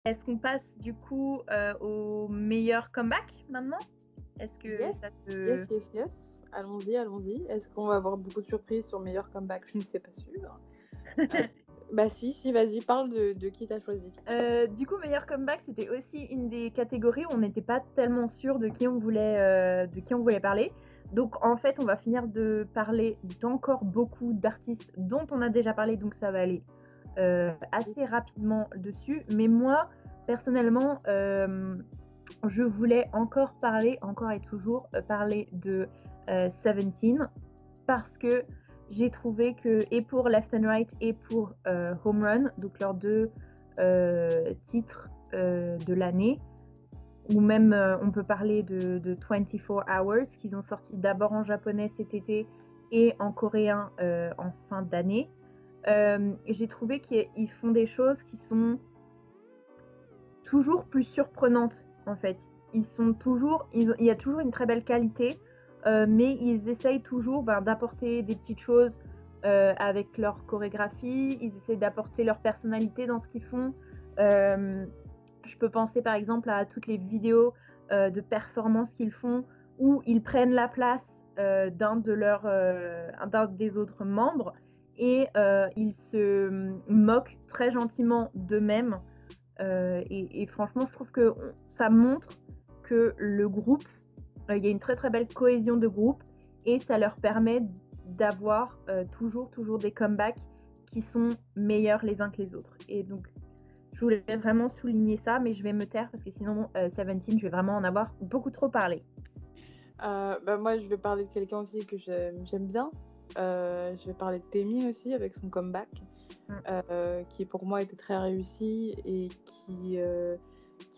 Est-ce qu'on passe du coup au meilleur comeback maintenant? Est-ce que Yes, ça yes, te... yes, yes. Allons-y, allons-y. Est-ce qu'on va avoir beaucoup de surprises sur meilleur comeback? Je ne sais pas sûr. Heu, Bah si, vas-y, parle de qui tu choisi. Du coup, meilleur comeback, c'était aussi une des catégories où on n'était pas tellement sûr de qui on voulait parler. Donc en fait, on va finir de parler d'encore beaucoup d'artistes dont on a déjà parlé, donc ça va aller assez rapidement dessus. Mais moi, personnellement, je voulais encore et toujours, parler de, Seventeen parce que j'ai trouvé que et pour Left and Right et pour, Home Run, donc leurs 2 titres, de l'année ou même, on peut parler de 24 Hours qu'ils ont sorti d'abord en japonais cet été et en coréen, en fin d'année. J'ai trouvé qu'ils font des choses qui sont toujours plus surprenantes, en fait. Il y a toujours une très belle qualité, mais ils essayent toujours, ben, d'apporter des petites choses, avec leur chorégraphie. Ils essaient d'apporter leur personnalité dans ce qu'ils font. Je peux penser, par exemple, à toutes les vidéos, de performances qu'ils font où ils prennent la place, d'un des autres membres et ils se, moquent très gentiment d'eux-mêmes. Et franchement, je trouve que ça montre que le groupe, il y a une très très belle cohésion de groupe et ça leur permet d'avoir toujours des comebacks qui sont meilleurs les uns que les autres. Et donc, je voulais vraiment souligner ça, mais je vais me taire parce que sinon, Seventeen, je vais vraiment en avoir beaucoup trop parlé. Bah, moi, je vais parler de quelqu'un aussi que j'aime bien. Je vais parler de Taemin aussi avec son comeback, Mm. qui pour moi était très réussi et qui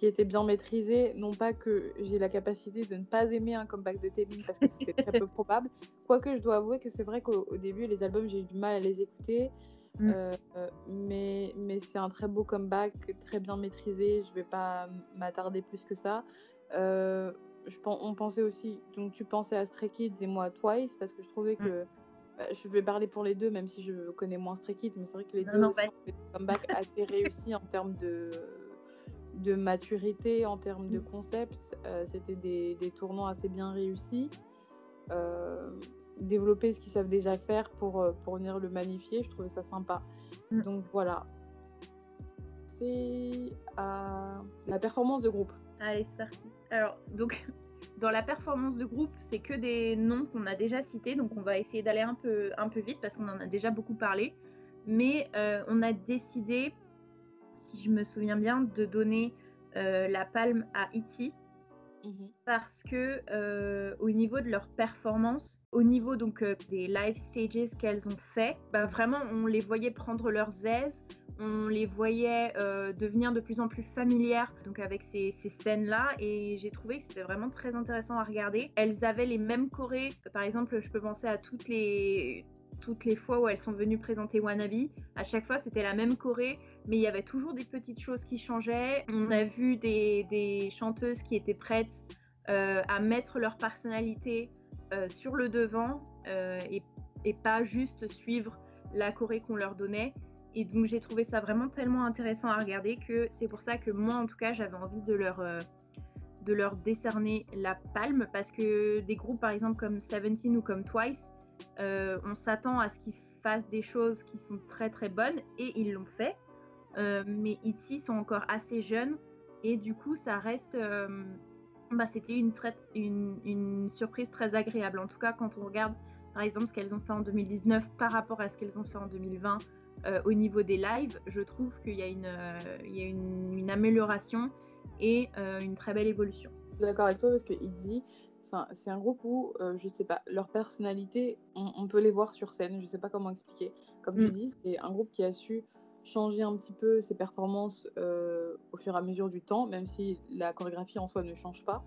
était bien maîtrisé. Non pas que j'ai la capacité de ne pas aimer un comeback de Taemin parce que c'est très peu probable. Quoique je dois avouer que c'est vrai qu'au début, les albums, j'ai eu du mal à les écouter. Mm. Mais c'est un très beau comeback, très bien maîtrisé. Je vais pas m'attarder plus que ça. Heu, on pensait aussi, donc tu pensais à Stray Kids et moi à Twice parce que je trouvais Mm. que, je vais parler pour les 2 même si je connais moins Stray Kids, mais c'est vrai que les Non, 2 non, aussi vas-y. ont fait des comebacks assez réussis en termes de maturité, en termes de Mm. concept. C'était des tournants assez bien réussis. Heu, Développer ce qu'ils savent déjà faire pour venir le magnifier, je trouvais ça sympa. Mm. Donc voilà, c'est à la performance de groupe. Allez, c'est parti. Alors, donc, dans la performance de groupe, c'est que des noms qu'on a déjà cités, donc on va essayer d'aller un peu vite parce qu'on en a déjà beaucoup parlé. Mais on a décidé, si je me souviens bien, de donner la palme à E.T. Mmh. parce que au niveau de leur performance, au niveau donc des live stages qu'elles ont fait, bah, vraiment on les voyait prendre leurs aises, on les voyait devenir de plus en plus familières donc avec ces scènes-là et j'ai trouvé que c'était vraiment très intéressant à regarder. Elles avaient les mêmes chorés, par exemple, je peux penser à toutes les fois où elles sont venues présenter Wannabe. À chaque fois, c'était la même choré, mais il y avait toujours des petites choses qui changeaient. On a vu des chanteuses qui étaient prêtes à mettre leur personnalité sur le devant et pas juste suivre la choré qu'on leur donnait. Et donc j'ai trouvé ça vraiment tellement intéressant à regarder que c'est pour ça que moi en tout cas j'avais envie de leur décerner la palme parce que des groupes par exemple comme Seventeen ou comme Twice, on s'attend à ce qu'ils fassent des choses qui sont très très bonnes et ils l'ont fait. Mais ITZY sont encore assez jeunes et du coup ça reste bah, c'était une surprise très agréable. En tout cas, quand on regarde, par exemple, ce qu'elles ont fait en 2019 par rapport à ce qu'elles ont fait en 2020 au niveau des lives, je trouve qu'il y a une amélioration et une très belle évolution. Je suis d'accord avec toi parce que ITZY, c'est un groupe où, je sais pas, leur personnalité, on peut les voir sur scène, je sais pas comment expliquer. Comme tu Mm. dis, c'est un groupe qui a su changer un petit peu ses performances, au fur et à mesure du temps, même si la chorégraphie en soi ne change pas.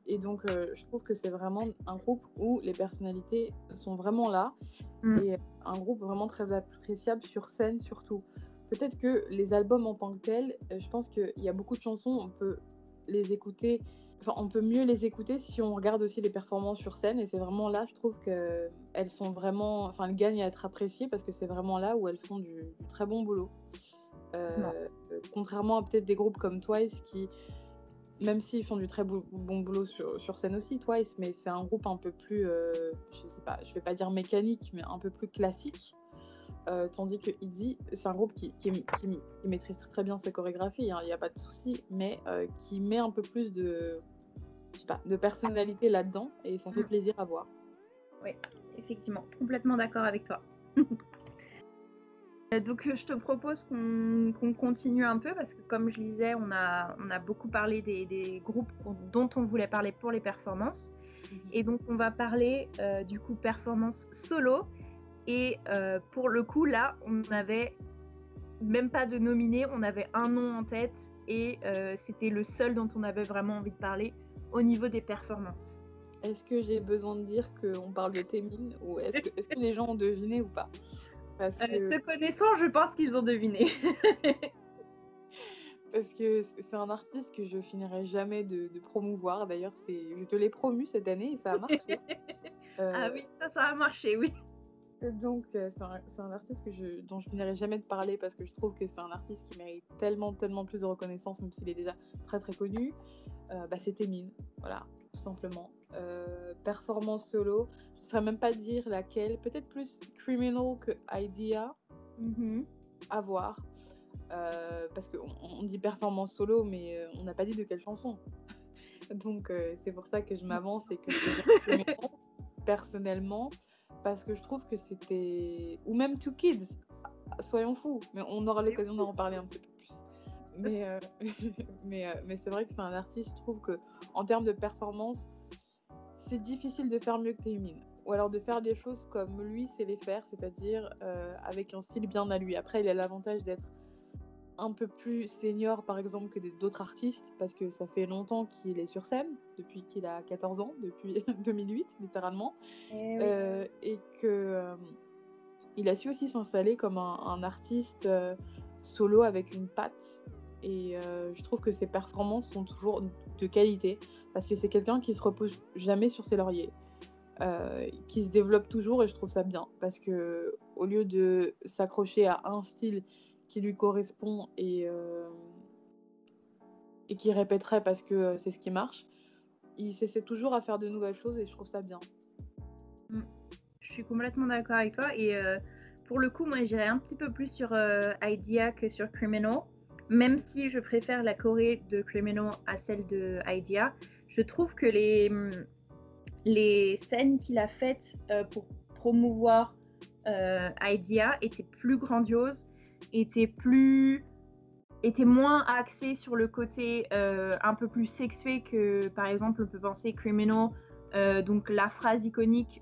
Et donc, je trouve que c'est vraiment un groupe où les personnalités sont vraiment là Mm. et un groupe vraiment très appréciable sur scène surtout. Peut-être que les albums en tant que tels, je pense qu'il y a beaucoup de chansons, on peut les écouter, enfin on peut mieux les écouter si on regarde aussi les performances sur scène et c'est vraiment là, je trouve qu'elles sont vraiment, enfin elles gagnent à être appréciées parce que c'est vraiment là où elles font du très bon boulot. Non. Heu, contrairement à peut-être des groupes comme Twice qui, même s'ils font du très bon boulot sur scène aussi, Twice, mais c'est un groupe un peu plus, je sais pas, je vais pas dire mécanique, mais un peu plus classique. Tandis que ITZY, c'est un groupe qui maîtrise très bien ses chorégraphies, il n'y a pas de souci, mais qui met un peu plus de, je sais pas, de personnalité là-dedans, et ça fait plaisir à voir. Oui, effectivement, complètement d'accord avec toi. Donc je te propose qu'on continue un peu parce que comme je disais, on a beaucoup parlé des groupes dont on voulait parler pour les performances. Et donc on va parler du coup performance solo. Et pour le coup là, on n'avait même pas de nominé, on avait un nom en tête et c'était le seul dont on avait vraiment envie de parler au niveau des performances. Est-ce que j'ai besoin de dire qu'on parle de Taemin ou est-ce que les gens ont deviné ou pas? Parce que... Te connaissant, je pense qu'ils ont deviné. Parce que c'est un artiste que je finirai jamais de promouvoir. D'ailleurs, je te l'ai promu cette année et ça a marché. Ah oui, ça a marché, oui. Donc, c'est un artiste dont je finirai jamais de parler parce que je trouve que c'est un artiste qui mérite tellement, tellement plus de reconnaissance, même s'il est déjà très, très connu. C'est Taemin, voilà, tout simplement. Performance solo, je ne saurais même pas dire laquelle. Peut-être plus Criminal que Idea. À voir. Parce qu'on dit performance solo, mais on n'a pas dit de quelle chanson. Donc, c'est pour ça que je m'avance et que je vais dire Criminal, personnellement. Parce que je trouve que c'était... Ou même Two Kids, soyons fous, mais on aura l'occasion d'en parler un petit peu plus. Mais c'est vrai que c'est un artiste, je trouve qu'en termes de performance, c'est difficile de faire mieux que Taemin. Ou alors de faire des choses comme lui sait les faire, c'est-à-dire avec un style bien à lui. Après, il a l'avantage d'être un peu plus senior, par exemple, que d'autres artistes, parce que ça fait longtemps qu'il est sur scène, depuis qu'il a 14 ans, depuis 2008, littéralement. Et qu'il a su aussi s'installer comme un artiste solo avec une patte. Et je trouve que ses performances sont toujours de qualité, parce que c'est quelqu'un qui se repose jamais sur ses lauriers, qui se développe toujours, et je trouve ça bien, parce que au lieu de s'accrocher à un style qui lui correspond et qui répéterait parce que c'est ce qui marche, il s'essaie toujours à faire de nouvelles choses et je trouve ça bien. Je suis complètement d'accord avec toi et pour le coup, moi j'irais un petit peu plus sur Idea que sur Criminal, même si je préfère la choré de Criminal à celle de Idea. Je trouve que les scènes qu'il a faites pour promouvoir Idea étaient plus grandioses, étaient moins axées sur le côté un peu plus sexué que par exemple on peut penser Criminal. Donc la phrase iconique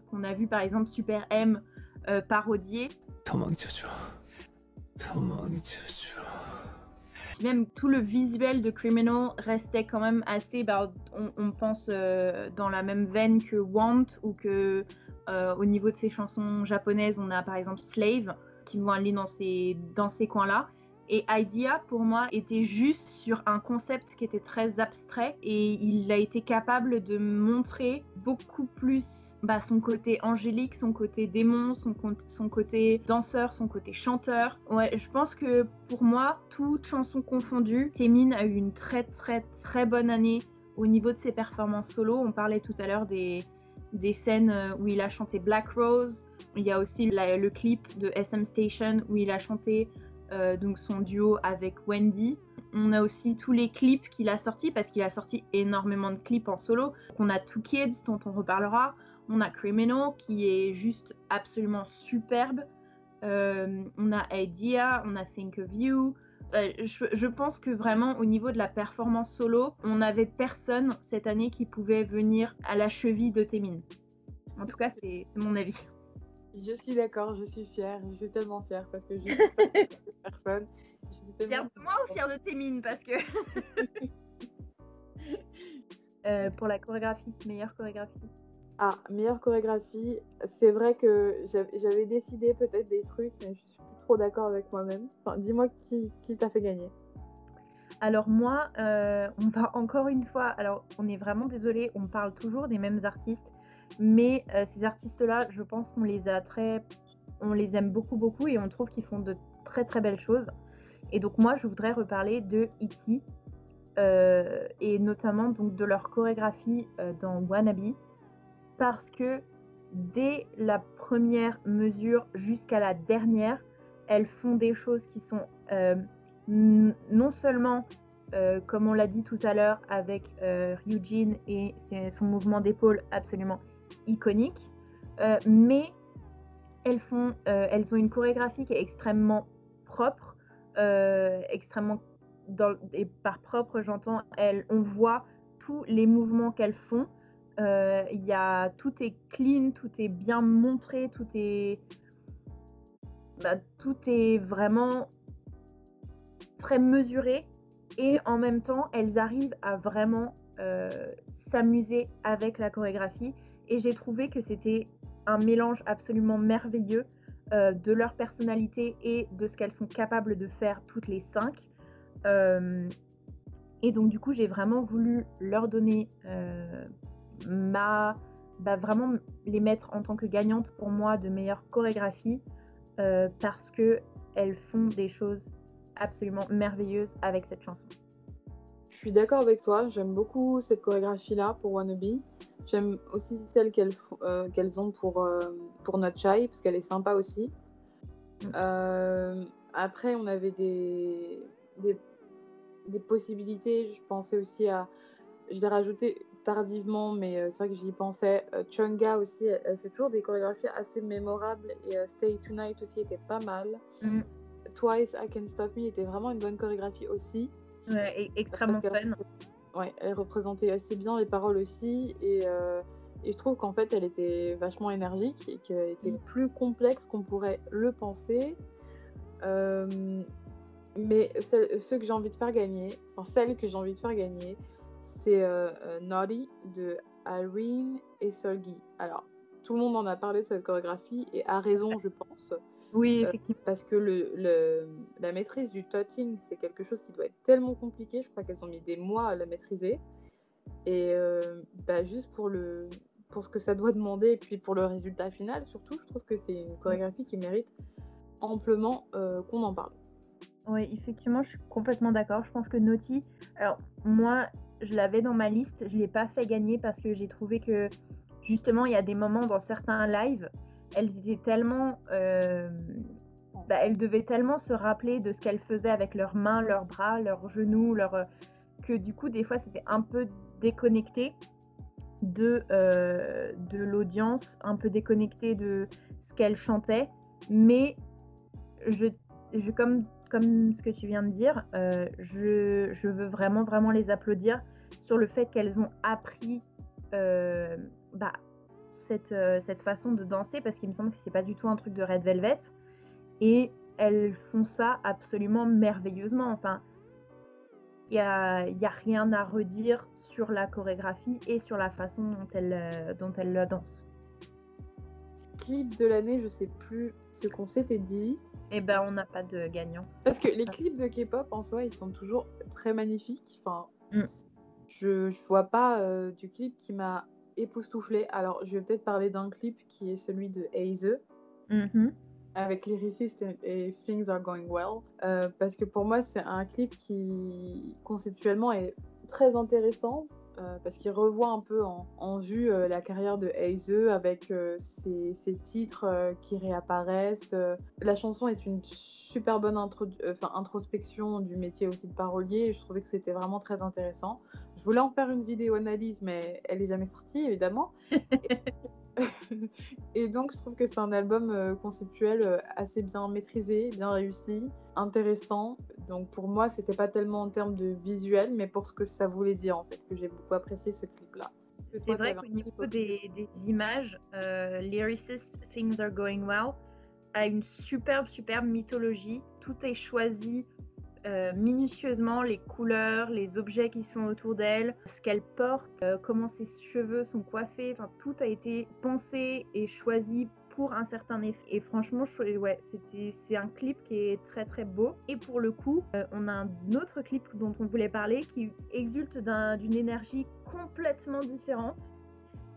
qu'on a vu par exemple Super M parodier. Même tout le visuel de Criminal restait quand même assez, on pense dans la même veine que Want, ou que au niveau de ses chansons japonaises, on a par exemple Slave, qui vont aller dans ces coins-là. Et Idea, pour moi, était juste sur un concept qui était très abstrait et il a été capable de montrer beaucoup plus son côté angélique, son côté démon, son côté danseur, son côté chanteur. Ouais, je pense que pour moi, toutes chansons confondues, Taemin a eu une très très très bonne année au niveau de ses performances solo. On parlait tout à l'heure des scènes où il a chanté Black Rose. Il y a aussi le clip de SM Station où il a chanté donc son duo avec Wendy. On a aussi tous les clips qu'il a sortis, parce qu'il a sorti énormément de clips en solo. On a Two Kids, dont on reparlera. On a Criminal, qui est juste absolument superbe. On a Idea, on a Think of You. Je pense que vraiment, au niveau de la performance solo, on n'avait personne cette année qui pouvait venir à la cheville de Taemin. En tout cas, c'est mon avis. Je suis d'accord, je suis fière, je suis tellement fière parce que je suis fière de cette personne. Fière de moi ou fière de Taemin parce que... pour la chorégraphie, meilleure chorégraphie. Ah, meilleure chorégraphie, c'est vrai que j'avais décidé peut-être des trucs, mais je suis plus trop d'accord avec moi-même. Enfin, dis-moi qui t'a fait gagner. Alors moi, on va encore une fois, alors on est vraiment désolé, on parle toujours des mêmes artistes, mais ces artistes-là, je pense qu'on les aime beaucoup beaucoup et on trouve qu'ils font de très très belles choses. Et donc moi, je voudrais reparler de E.T. Et notamment donc de leur chorégraphie dans Wannabe, parce que dès la première mesure jusqu'à la dernière, elles font des choses qui sont non seulement, comme on l'a dit tout à l'heure avec Ryujin et son mouvement d'épaule absolument iconique, mais elles ont une chorégraphie qui est extrêmement propre, extrêmement et par propre, j'entends, on voit tous les mouvements qu'elles font. Tout est clean, tout est bien montré, tout est vraiment très mesuré et en même temps, elles arrivent à vraiment s'amuser avec la chorégraphie et j'ai trouvé que c'était un mélange absolument merveilleux de leur personnalité et de ce qu'elles sont capables de faire toutes les 5. Et donc du coup, j'ai vraiment voulu leur donner vraiment les mettre en tant que gagnantes pour moi de meilleure chorégraphie parce qu'elles font des choses absolument merveilleuses avec cette chanson. Je suis d'accord avec toi, j'aime beaucoup cette chorégraphie-là pour Wannabe. J'aime aussi celle qu'elles ont pour Not Shy, parce qu'elle est sympa aussi. Après, on avait des possibilités. Je pensais aussi je l'ai rajouté tardivement, mais c'est vrai que j'y pensais. Chungha aussi, elle fait toujours des chorégraphies assez mémorables et Stay Tonight aussi était pas mal. Twice I Can't Stop Me était vraiment une bonne chorégraphie aussi. Ouais, et extrêmement fun. Ouais, elle représentait assez bien les paroles aussi et je trouve qu'en fait elle était vachement énergique et qu'elle était plus complexe qu'on pourrait le penser. Mais ceux que j'ai envie de faire gagner, celle que j'ai envie de faire gagner, c'est Naughty de Irene et Solgi. Alors, tout le monde en a parlé de cette chorégraphie et a raison, je pense. Oui, effectivement. Parce que la maîtrise du touching, c'est quelque chose qui doit être tellement compliqué. Je crois qu'elles ont mis des mois à la maîtriser. Et juste pour ce que ça doit demander et puis pour le résultat final, surtout, je trouve que c'est une chorégraphie qui mérite amplement qu'on en parle. Oui, effectivement, je suis complètement d'accord. Je pense que Naughty, alors moi, je l'avais dans ma liste, je ne l'ai pas fait gagner parce que j'ai trouvé que justement, il y a des moments dans certains lives, elles étaient tellement, elles devaient tellement se rappeler de ce qu'elles faisaient avec leurs mains, leurs bras, leurs genoux, que du coup, des fois, c'était un peu déconnecté de l'audience, un peu déconnecté de ce qu'elles chantaient, mais comme ce que tu viens de dire, je veux vraiment, vraiment les applaudir sur le fait qu'elles ont appris cette façon de danser, parce qu'il me semble que c'est pas du tout un truc de Red Velvet, et elles font ça absolument merveilleusement. Enfin, il y a rien à redire sur la chorégraphie et sur la façon dont elles la dansent. Clip de l'année, je sais plus ce qu'on s'était dit. Eh ben, on n'a pas de gagnant. Parce que les clips de K-pop, en soi, ils sont toujours très magnifiques. Enfin, je vois pas du clip qui m'a époustouflée. Alors, je vais peut-être parler d'un clip qui est celui de Aize. Avec Lyricist et Things Are Going Well. Parce que pour moi, c'est un clip qui, conceptuellement, est très intéressant. Parce qu'il revoit un peu en vue la carrière de Aize avec ses titres qui réapparaissent. La chanson est une super bonne introspection du métier aussi de parolier et je trouvais que c'était vraiment très intéressant. Je voulais en faire une vidéo analyse, mais elle n'est jamais sortie, évidemment. Et donc, je trouve que c'est un album conceptuel assez bien maîtrisé, bien réussi, intéressant. Donc, pour moi, c'était pas tellement en termes de visuel, mais pour ce que ça voulait dire, en fait, que j'ai beaucoup apprécié ce clip-là. C'est vrai qu'au niveau des images, Lyricist Things Are Going Well a une superbe mythologie. Tout est choisi minutieusement, les couleurs, les objets qui sont autour d'elle, ce qu'elle porte, comment ses cheveux sont coiffés, enfin tout a été pensé et choisi pour un certain effet. Et franchement, c'est un clip qui est très très beau. Et pour le coup, on a un autre clip dont on voulait parler qui exulte d'une énergie complètement différente.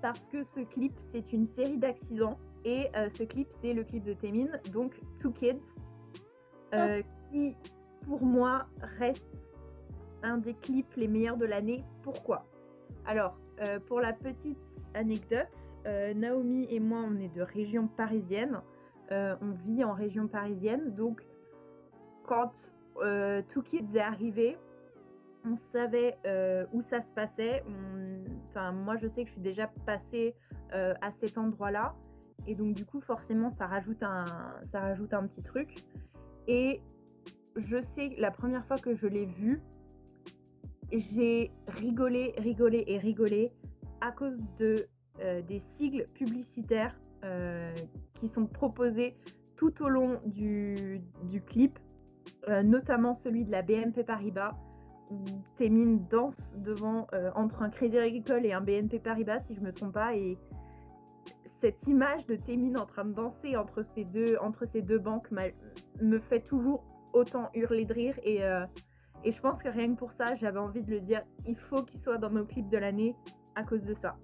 Parce que ce clip, c'est une série d'accidents. Et ce clip, c'est le clip de Taemin, donc Two Kids, qui pour moi, reste un des clips les meilleurs de l'année. Pourquoi? Alors, pour la petite anecdote, Naomi et moi, on est de région parisienne. On vit en région parisienne. Donc, quand Two Kids est arrivé, on savait où ça se passait. Enfin, moi, je sais que je suis déjà passée à cet endroit-là. Et donc, du coup, forcément, ça rajoute un petit truc. Et je sais, la première fois que je l'ai vu, j'ai rigolé, rigolé et rigolé à cause des sigles publicitaires qui sont proposés tout au long du clip, notamment celui de la BNP Paribas, où Témine danse devant entre un Crédit Agricole et un BNP Paribas, si je me trompe pas, et cette image de Témine en train de danser entre ces deux banques me fait toujours autant hurler de rire et je pense que rien que pour ça, j'avais envie de le dire, il faut qu'il soit dans nos clips de l'année à cause de ça.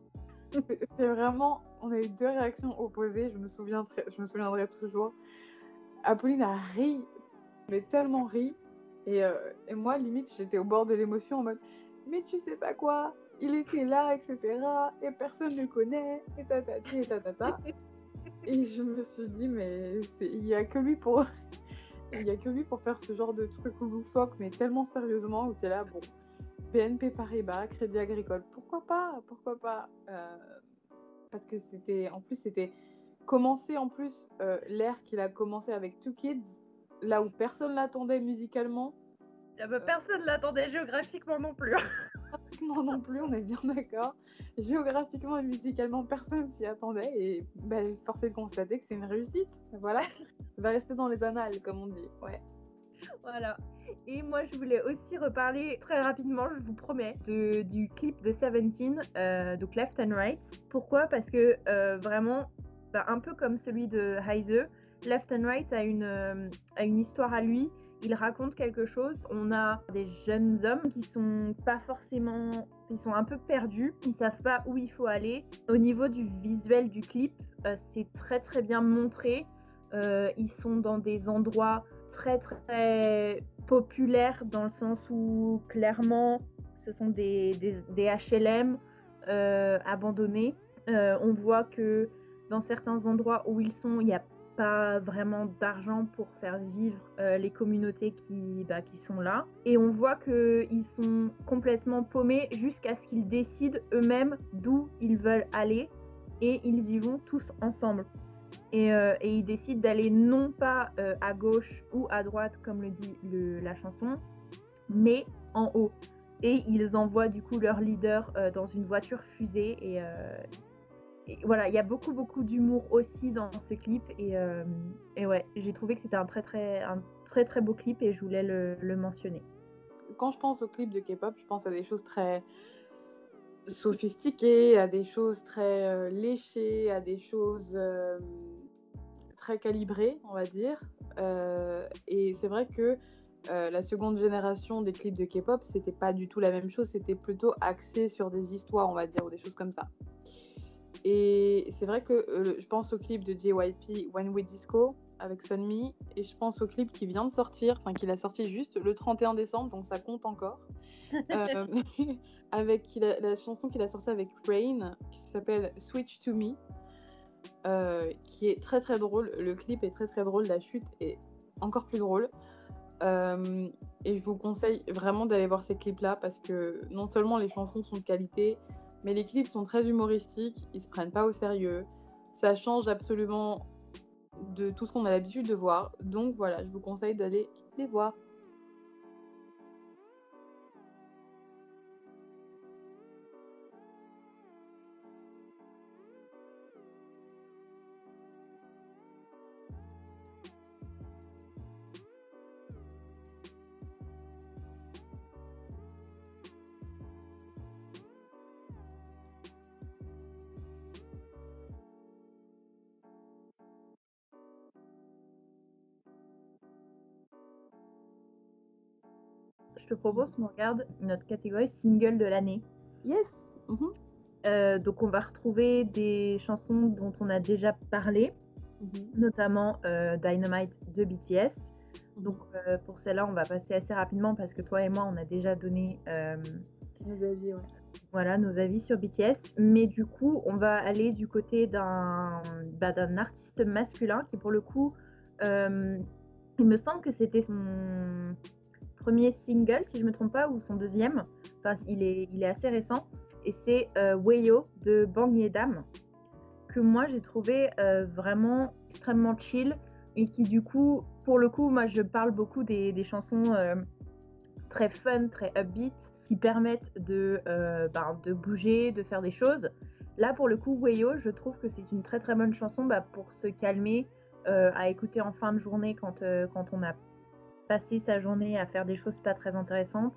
C'est vraiment, on a eu 2 réactions opposées, je me souviendrai toujours. Apolline a ri, mais tellement ri, et moi, limite, j'étais au bord de l'émotion en mode mais tu sais pas quoi, il était là, etc. Et personne ne le connaît, et tatati et tatata. Et je me suis dit, mais il y a que lui pour faire ce genre de truc loufoque, mais tellement sérieusement, où t'es là, bon, BNP Paribas, Crédit Agricole, pourquoi pas, parce que c'était commencé en plus l'ère qu'il a commencé avec Two Kids, là où personne l'attendait musicalement. Personne l'attendait géographiquement non plus. Géographiquement non plus, on est bien d'accord. Géographiquement et musicalement, personne s'y attendait. Et force est de constater que c'est une réussite. Voilà. Il va rester dans les annales, comme on dit. Ouais. Voilà. Et moi, je voulais aussi reparler très rapidement, je vous promets, du clip de Seventeen, donc Left and Right. Pourquoi? Parce que vraiment, un peu comme celui de Heise, Left and Right a une histoire à lui. Il raconte quelque chose. On a des jeunes hommes qui sont pas forcément... Ils sont un peu perdus. Ils savent pas où il faut aller. Au niveau du visuel du clip, c'est très très bien montré. Ils sont dans des endroits très très populaires dans le sens où clairement ce sont des HLM abandonnés. On voit que dans certains endroits où ils sont, il n'y a pas vraiment d'argent pour faire vivre les communautés qui sont là. Et on voit qu'ils sont complètement paumés jusqu'à ce qu'ils décident eux-mêmes d'où ils veulent aller et ils y vont tous ensemble. Et ils décident d'aller non pas à gauche ou à droite comme le dit la chanson, mais en haut. Et ils envoient du coup leur leader dans une voiture fusée et voilà, il y a beaucoup beaucoup d'humour aussi dans ce clip et ouais, j'ai trouvé que c'était un très très beau clip et je voulais le mentionner. Quand je pense au clip de K-pop, je pense à des choses très sophistiquées, à des choses très léchées, à des choses très calibrées, on va dire. Et c'est vrai que la seconde génération des clips de K-pop, c'était pas du tout la même chose, c'était plutôt axé sur des histoires, on va dire, ou des choses comme ça. Et c'est vrai que je pense au clip de JYP When We Disco avec Sunmi, et je pense au clip qui vient de sortir, enfin qu'il a sorti juste le 31 décembre, donc ça compte encore, avec la chanson qu'il a sortie avec Rain, qui s'appelle Switch to Me, qui est très très drôle. Le clip est très très drôle, la chute est encore plus drôle. Et je vous conseille vraiment d'aller voir ces clips-là parce que non seulement les chansons sont de qualité, mais les clips sont très humoristiques, ils se prennent pas au sérieux. Ça change absolument de tout ce qu'on a l'habitude de voir. Donc voilà, je vous conseille d'aller les voir. Je te propose qu'on regarde notre catégorie single de l'année. Yes. Donc on va retrouver des chansons dont on a déjà parlé, notamment Dynamite de BTS. Donc, Mhm. pour celle-là, on va passer assez rapidement parce que toi et moi, on a déjà donné, Nos avis, ouais. voilà, nos avis sur BTS. Mais du coup, on va aller du côté d'un artiste masculin qui, pour le coup, il me semble que c'était son premier single, si je me trompe pas, ou son deuxième. Enfin, il est assez récent. Et c'est Wayo de Bang Yedam, que moi j'ai trouvé vraiment extrêmement chill et qui du coup, pour le coup, moi je parle beaucoup des chansons très fun, très upbeat, qui permettent de bouger, de faire des choses. Là pour le coup, Wayo, je trouve que c'est une très très bonne chanson pour se calmer, à écouter en fin de journée quand on a passé sa journée à faire des choses pas très intéressantes.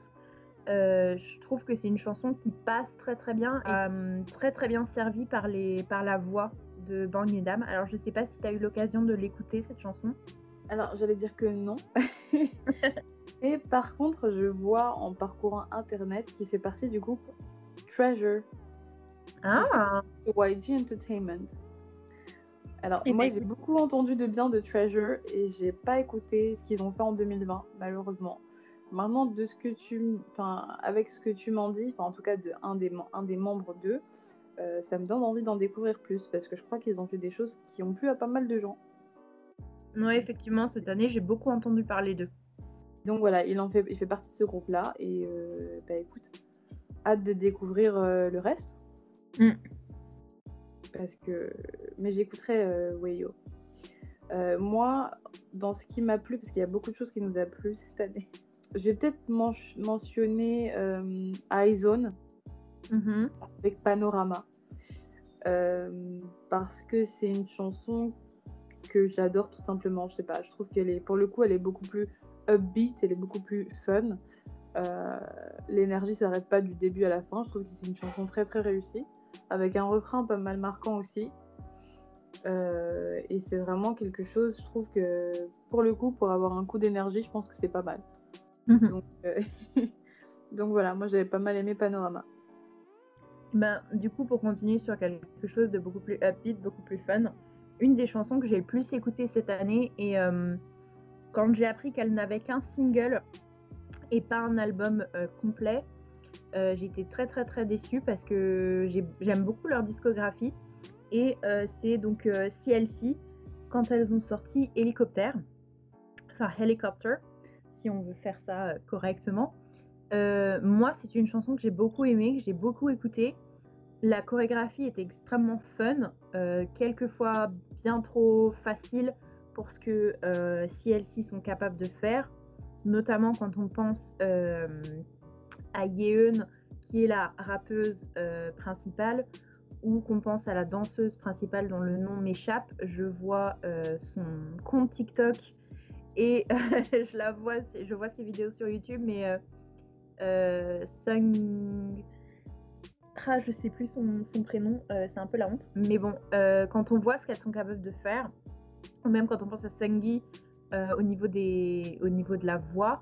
Je trouve que c'est une chanson qui passe très très bien et très très bien servie par la voix de Bang Yedam. Alors je sais pas si tu as eu l'occasion de l'écouter cette chanson. Alors, j'allais dire que non. Et par contre, je vois en parcourant Internet qu'il fait partie du groupe Treasure, qui fait Ah, YG Entertainment. Alors, et moi, ben j'ai écoute, beaucoup entendu de bien de Treasure et j'ai pas écouté ce qu'ils ont fait en 2020, malheureusement. Maintenant, enfin, avec ce que tu m'en dis, enfin, en tout cas, un des membres d'eux, ça me donne envie d'en découvrir plus parce que je crois qu'ils ont fait des choses qui ont plu à pas mal de gens. ouais, effectivement, cette année, j'ai beaucoup entendu parler d'eux. Donc voilà, il fait partie de ce groupe-là et bah écoute, hâte de découvrir le reste Mm. parce que mais j'écouterai Wayo. Moi, dans ce qui m'a plu, parce qu'il y a beaucoup de choses qui nous a plu cette année, je vais peut-être mentionner iZone Mhm. avec Panorama. Parce que c'est une chanson que j'adore tout simplement. Je sais pas, je trouve qu'elle est, pour le coup, elle est beaucoup plus upbeat, elle est beaucoup plus fun. L'énergie s'arrête pas du début à la fin. Je trouve que c'est une chanson très très réussie, avec un refrain pas mal marquant aussi. Et c'est vraiment quelque chose, je trouve que pour le coup, pour avoir un coup d'énergie, je pense que c'est pas mal. Mhm. Donc, donc voilà, moi j'avais pas mal aimé Panorama. Ben, du coup, pour continuer sur quelque chose de beaucoup plus upbeat, beaucoup plus fun, une des chansons que j'ai le plus écoutées cette année, et quand j'ai appris qu'elle n'avait qu'un single et pas un album complet, j'ai été très très très déçue parce que j'aime beaucoup leur discographie. Et c'est donc CLC quand elles ont sorti Hélicoptère, enfin Helicopter, si on veut faire ça correctement. Moi, c'est une chanson que j'ai beaucoup aimée, que j'ai beaucoup écoutée. La chorégraphie était extrêmement fun, quelquefois bien trop facile pour ce que CLC sont capables de faire, notamment quand on pense à Yeon, qui est la rappeuse principale, ou qu'on pense à la danseuse principale dont le nom m'échappe. Je vois son compte TikTok et je vois ses vidéos sur YouTube, mais Sung, je sais plus son prénom, c'est un peu la honte. Mais bon, quand on voit ce qu'elles sont capables de faire, ou même quand on pense à Sungi au niveau de la voix,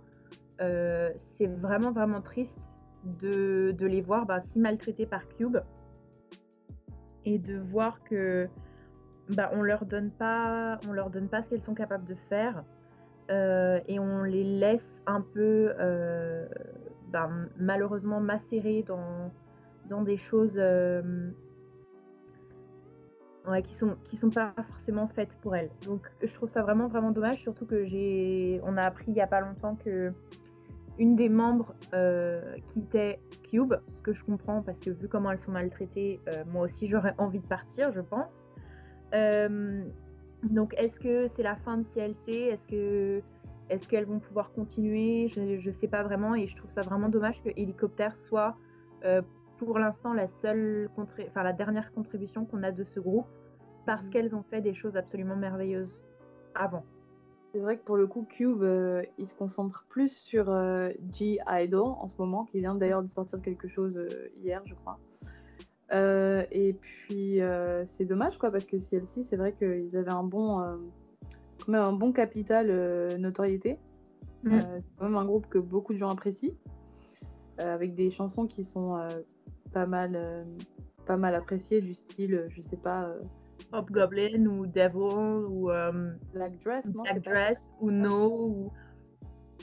c'est vraiment vraiment triste de les voir si maltraitées par Cube et de voir que on leur donne pas ce qu'elles sont capables de faire, et on les laisse un peu malheureusement macérer dans des choses ouais, qui sont pas forcément faites pour elles. Donc je trouve ça vraiment vraiment dommage, surtout que on a appris il y a pas longtemps que une des membres quittait Cube, ce que je comprends parce que vu comment elles sont maltraitées, moi aussi j'aurais envie de partir, je pense. Donc est-ce que c'est la fin de CLC? Est-ce qu'elles vont pouvoir continuer? Je sais pas vraiment et je trouve ça vraiment dommage que Hélicoptère soit pour l'instant la dernière contribution qu'on a de ce groupe parce qu'elles ont fait des choses absolument merveilleuses avant. C'est vrai que pour le coup, Cube, il se concentre plus sur G-Idol en ce moment, qui vient d'ailleurs de sortir quelque chose hier, je crois. Et puis, c'est dommage, quoi, parce que CLC, c'est vrai qu'ils avaient quand même un bon capital notoriété. C'est quand même un groupe que beaucoup de gens apprécient, avec des chansons qui sont pas mal appréciées, du style, je sais pas, Hobgoblin ou Devil ou Black Dress, non, Black c'est pas ça? Dress ou No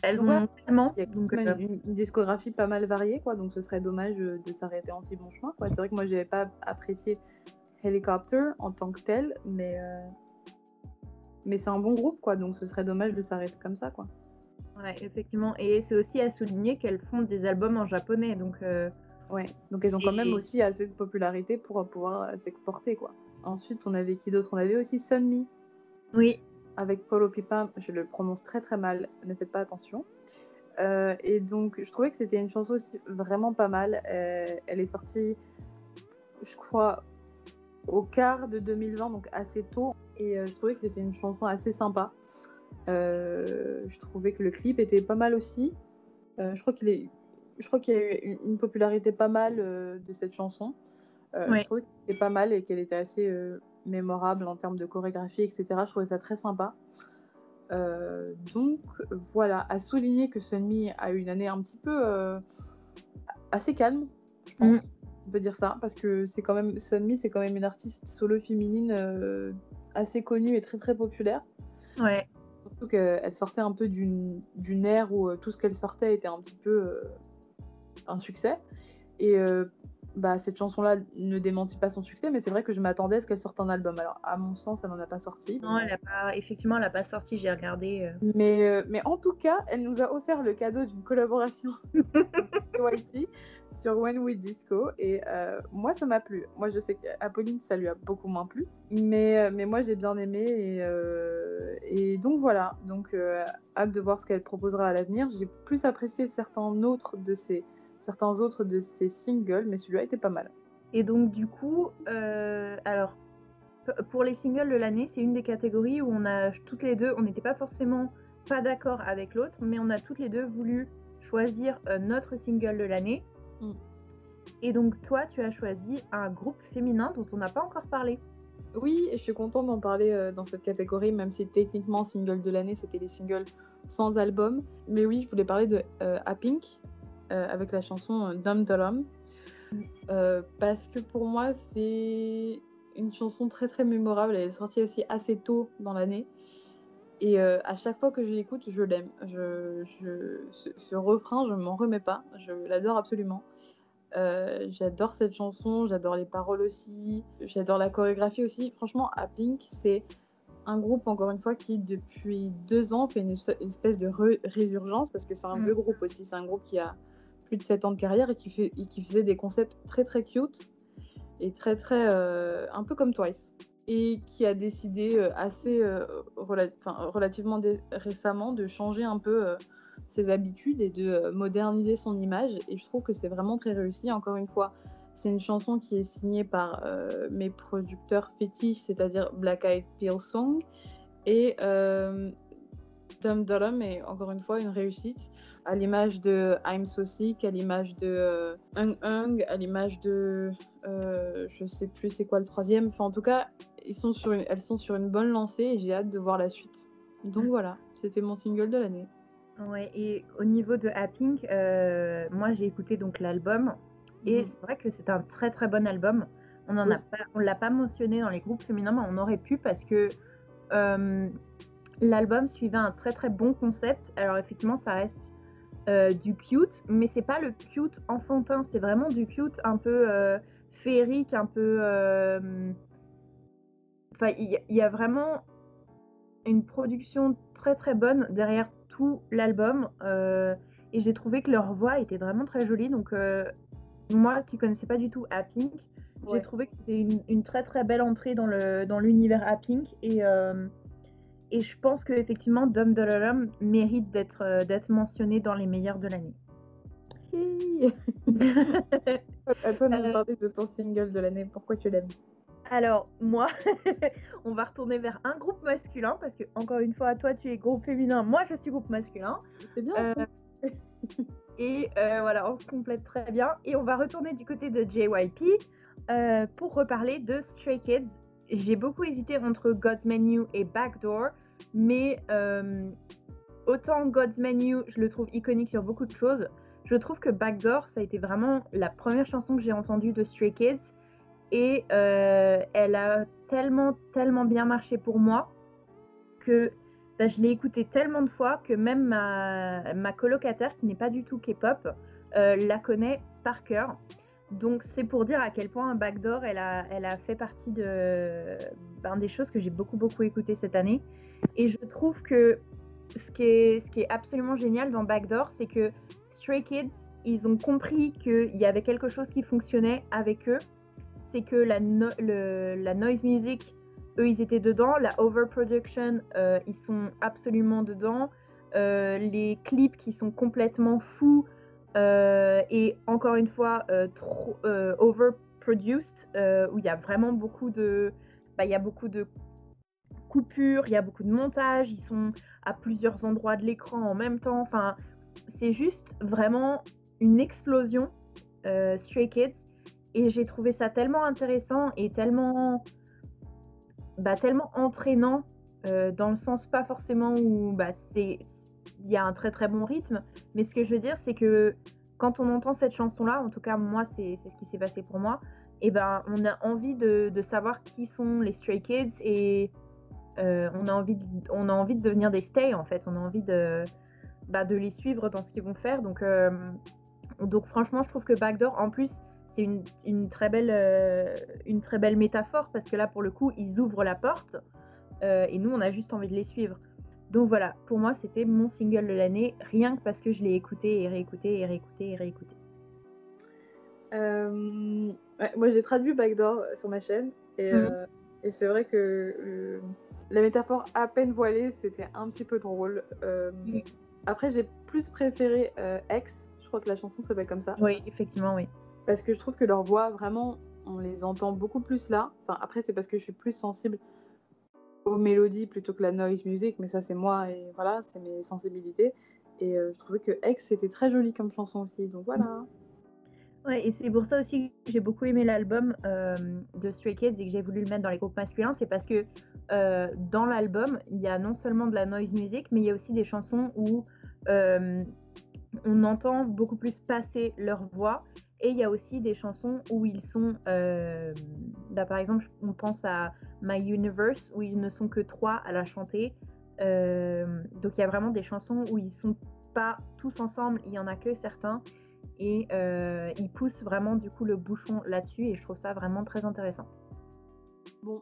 Elles Donc ouais, ont tellement, il y a donc quand même une discographie pas mal variée, quoi, donc ce serait dommage de s'arrêter en si bon chemin, quoi. C'est vrai que moi, j'avais pas apprécié Helicopter en tant que tel, mais c'est un bon groupe, quoi, donc ce serait dommage de s'arrêter comme ça, quoi. ouais, effectivement, et c'est aussi à souligner qu'elles font des albums en japonais, donc Ouais, donc elles ont quand même c'est aussi assez de popularité pour pouvoir s'exporter, quoi. Ensuite, on avait qui d'autre? On avait aussi Sunmi oui, avec Polo Pipa, je le prononce très très mal, ne faites pas attention. Et donc, je trouvais que c'était une chanson aussi vraiment pas mal. Elle est sortie, je crois, au quart de 2020, donc assez tôt. Et je trouvais que c'était une chanson assez sympa. Je trouvais que le clip était pas mal aussi. Je crois qu'il y a eu une popularité pas mal de cette chanson. Je ouais. trouvais que c'était pas mal et qu'elle était assez mémorable en termes de chorégraphie, etc. Je trouvais ça très sympa. Donc voilà, à souligner que Sunmi a eu une année un petit peu assez calme, je pense. Mmh. On peut dire ça, parce que c'est quand même Sunmi, c'est quand même une artiste solo féminine assez connue et très très populaire. Ouais. Surtout qu'elle sortait un peu d'une ère où tout ce qu'elle sortait était un petit peu un succès. Et bah, cette chanson-là ne démentit pas son succès, mais c'est vrai que je m'attendais à ce qu'elle sorte un album. Alors, à mon sens, elle n'en a pas sorti. Non, elle a pas sorti, j'ai regardé. Mais en tout cas, elle nous a offert le cadeau d'une collaboration avec JYP sur When We Disco. Et moi, ça m'a plu. Moi, je sais qu'Apolline, ça lui a beaucoup moins plu. Mais moi, j'ai bien aimé. Et donc, voilà. Donc, hâte de voir ce qu'elle proposera à l'avenir. J'ai plus apprécié certains autres de ses singles, mais celui-là était pas mal. Et donc du coup, alors pour les singles de l'année, c'est une des catégories où on a toutes les deux, on n'était pas forcément pas d'accord avec l'autre, mais on a toutes les deux voulu choisir notre single de l'année. Mm. Et donc toi, tu as choisi un groupe féminin dont on n'a pas encore parlé. Oui, je suis contente d'en parler dans cette catégorie, même si techniquement single de l'année, c'était les singles sans album. Mais oui, je voulais parler de A-Pink avec la chanson Dum Dum. Parce que pour moi, c'est une chanson très très mémorable. Elle est sortie aussi assez tôt dans l'année. Et à chaque fois que je l'écoute, je l'aime. Ce refrain, je m'en remets pas. Je l'adore absolument. J'adore cette chanson, j'adore les paroles aussi, j'adore la chorégraphie aussi. Franchement, A-Pink, c'est un groupe, encore une fois, qui depuis 2 ans fait une espèce de résurgence, parce que c'est un vieux groupe aussi. C'est un groupe qui a plus de 7 ans de carrière et qui faisait des concepts très très cute et très très un peu comme Twice. Et qui a décidé assez relativement récemment de changer un peu ses habitudes et de moderniser son image. Et je trouve que c'est vraiment très réussi. Encore une fois, c'est une chanson qui est signée par mes producteurs fétiches, c'est-à-dire Black Eyed Peas Song. Et Dum Dum est encore une fois une réussite, à l'image de I'm So Sick, à l'image de Hung Hung, à l'image de je sais plus c'est quoi le troisième. Enfin, en tout cas, elles sont sur une bonne lancée et j'ai hâte de voir la suite. Donc voilà, c'était mon single de l'année. Ouais, et au niveau de A-Pink, moi j'ai écouté donc l'album et c'est vrai que c'est un très très bon album. On l'a pas mentionné dans les groupes féminins, mais on aurait pu parce que l'album suivait un très très bon concept. Alors effectivement, ça reste du cute, mais c'est pas le cute enfantin, c'est vraiment du cute un peu féerique, un peu. Enfin, il y a vraiment une production très très bonne derrière tout l'album et j'ai trouvé que leur voix était vraiment très jolie. Donc moi qui connaissais pas du tout A-Pink, j'ai trouvé que c'était une très très belle entrée dans l'univers A-Pink et je pense qu'effectivement Dum Dum mérite d'être mentionné dans les meilleurs de l'année. À toi de nous parler de ton single de l'année, pourquoi tu l'aimes? Alors moi, on va retourner vers un groupe masculin parce que encore une fois, toi tu es groupe féminin, moi je suis groupe masculin. C'est bien. Et voilà, on se complète très bien. Et on va retourner du côté de JYP pour reparler de Stray Kids. J'ai beaucoup hésité entre God's Menu et Backdoor, mais autant God's Menu, je le trouve iconique sur beaucoup de choses. Je trouve que Backdoor, ça a été vraiment la première chanson que j'ai entendue de Stray Kids. Et elle a tellement, tellement bien marché pour moi que bah, je l'ai écouté tellement de fois que même ma colocataire qui n'est pas du tout K-pop, la connaît par cœur. Donc c'est pour dire à quel point Backdoor, elle a fait partie des choses que j'ai beaucoup, beaucoup écoutées cette année et je trouve que ce qui est absolument génial dans Backdoor, c'est que Stray Kids, ils ont compris qu'il y avait quelque chose qui fonctionnait avec eux. C'est que la noise music, eux, ils étaient dedans. La overproduction, ils sont absolument dedans. Les clips qui sont complètement fous et encore une fois trop overproduced, où il y a vraiment il y a beaucoup de coupures, il y a beaucoup de montage, ils sont à plusieurs endroits de l'écran en même temps. Enfin, c'est juste vraiment une explosion, Stray Kids. Et j'ai trouvé ça tellement intéressant et tellement entraînant, dans le sens pas forcément où il y a un très très bon rythme, mais ce que je veux dire, c'est que quand on entend cette chanson-là, en tout cas moi, c'est ce qui s'est passé pour moi, et ben on a envie de savoir qui sont les Stray Kids et on a envie de devenir des stays en fait, on a envie de les suivre dans ce qu'ils vont faire. Donc franchement, je trouve que Backdoor, en plus, c'est une très belle métaphore parce que là, pour le coup, ils ouvrent la porte et nous, on a juste envie de les suivre. Donc voilà, pour moi, c'était mon single de l'année, rien que parce que je l'ai écouté et réécouté et réécouté et réécouté. Ouais, moi, j'ai traduit Backdoor sur ma chaîne et c'est vrai que la métaphore à peine voilée, c'était un petit peu drôle. Après, j'ai plus préféré X. Je crois que la chanson s'appelle comme ça. Oui, effectivement, oui. Parce que je trouve que leur voix, vraiment, on les entend beaucoup plus là. Enfin, après, c'est parce que je suis plus sensible aux mélodies plutôt que la noise music, mais ça, c'est moi et voilà, c'est mes sensibilités. Et je trouvais que X, c'était très joli comme chanson aussi. Donc voilà. Ouais, et c'est pour ça aussi que j'ai beaucoup aimé l'album de Stray Kids et que j'ai voulu le mettre dans les groupes masculins. C'est parce que dans l'album, il y a non seulement de la noise music, mais il y a aussi des chansons où on entend beaucoup plus passer leur voix. Et il y a aussi des chansons où ils sont, par exemple, on pense à My Universe, où ils ne sont que 3 à la chanter. Donc il y a vraiment des chansons où ils sont pas tous ensemble, il y en a que certains. Et ils poussent vraiment du coup le bouchon là-dessus et je trouve ça vraiment très intéressant. Bon,